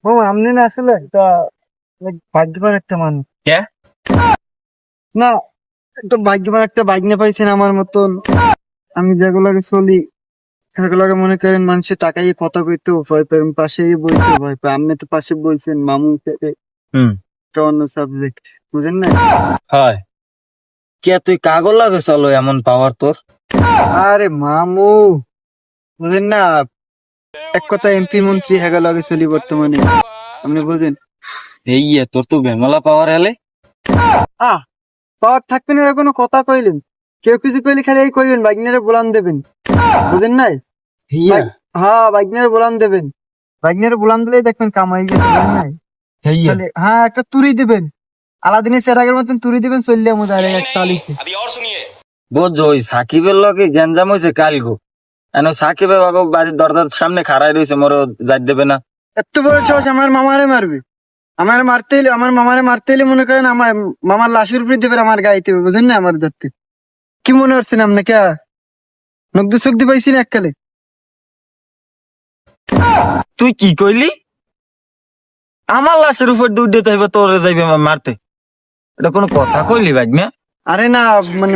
ও আমনি না আসলে তো ভাগ্যবান একটা মানুষ। কে? না, একটু ভাগ্যবান একটা ভাগ্নে পাইছেন আমার মতন। আমি যেগুলোকে চলি সেগুলোকে মনে করেন মানুষের টাকাই কথা কইতেও ভয় পাই, পাশেই বলতে ভয় পাই। আপনি তো পাশে বলছেন মামু থেকে হুম, একটা অন্য সাবজেক্ট, বুঝেন না? হয়। কে তুই কাগজ লাগে চলো এমন পাওয়ার তোর? আরে মামু, বুঝেন না, এক কথা এমপি মন্ত্রী হেগা লগে চলি বর্তমানে, আপনি বুঝেন? এই তোর তো বেমলা পাওয়ার এলে। আহ পাওয়ার থাকবে না এর কোনো কথা কইলেন? কেউ কিছু কইলে খালি এই কইবেন ভাগ্নেরে বলান দেবেন, বুঝেন নাই? হ্যাঁ, ভাগ্নের বলান দেবেন, ভাগ্নের বলান দিলেই দেখবেন কামাই গেছে, বুঝেন নাই? তাহলে হ্যাঁ একটা তুরি দিবেন, আলাদিনের চেরাগের মতন তুরি দিবেন, চললে আমাদের একটা আলিতে। বুঝছো ওই সাকিবের লগে গ্যাঞ্জাম হয়েছে কাল গো। এন সাকিবের বাড়ির দরজার সামনে খাড়াই রয়েছে, মোর যাই দেবে না। এত বড় সাহস আমার মামারে মারবে? আমার মারতে হইলে, আমার মামারে মারতে হইলে মনে করেন আমার মামার লাশের উপরে দেবেন, আমার গাইতে হবে, বুঝেন না? আমার ধরতে কি মনে হচ্ছেন আপনাকে? নগদ চোখ দিয়ে পাইছি না এককালে। তুই কি কইলি? আমার লাশের উপর দুধ হইবে তোরে যাইবে মারতে? এটা কোনো কথা কইলি ভাই না? আরে না, মানে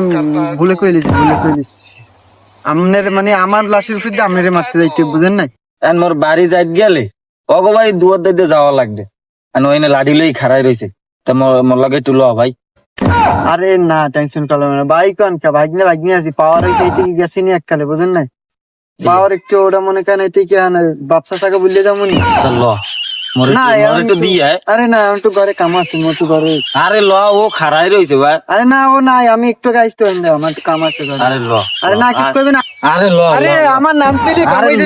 ভুলে কইলিস, ভুলে কইলিস। আমনের মানে আমার লাশের উপর দিয়ে আমনেরে মারতে যাইতে, বুঝেন নাই? এন মোর বাড়ি যাই গেলে অগবাড়ি দুয়ার দিতে যাওয়া লাগবে। এন ওইনে লাঠি লই খাড়াই রয়েছে, তা মোর লগে একটু ল ভাই। আরে না, টেনশন করলাম না ভাই, কোন কা ভাগ্নে ভাগ্নে আছি, পাওয়ার হইতে এইতে কি গেছি নি এককালে, বুঝেন নাই? পাওয়ার একটু ওটা মনে করেন এইতে কি ব্যবসা টাকা বুঝলে যাবো নি। তা ল মোর না একটু একটু দিয়ে আয়। আরে না, আমি একটু ঘরে কাম আছে, মোর একটু ঘরে। আরে ল, ও খাড়াই রয়েছে ভাই। আরে না, ও নাই, আমি একটু গাইছি তো, আমার একটু কাম আছে ঘরে। আরে ল, আরে না, কিছু করবে না। আরে ল, আরে আমার নাম পেলে আরে কামাইতে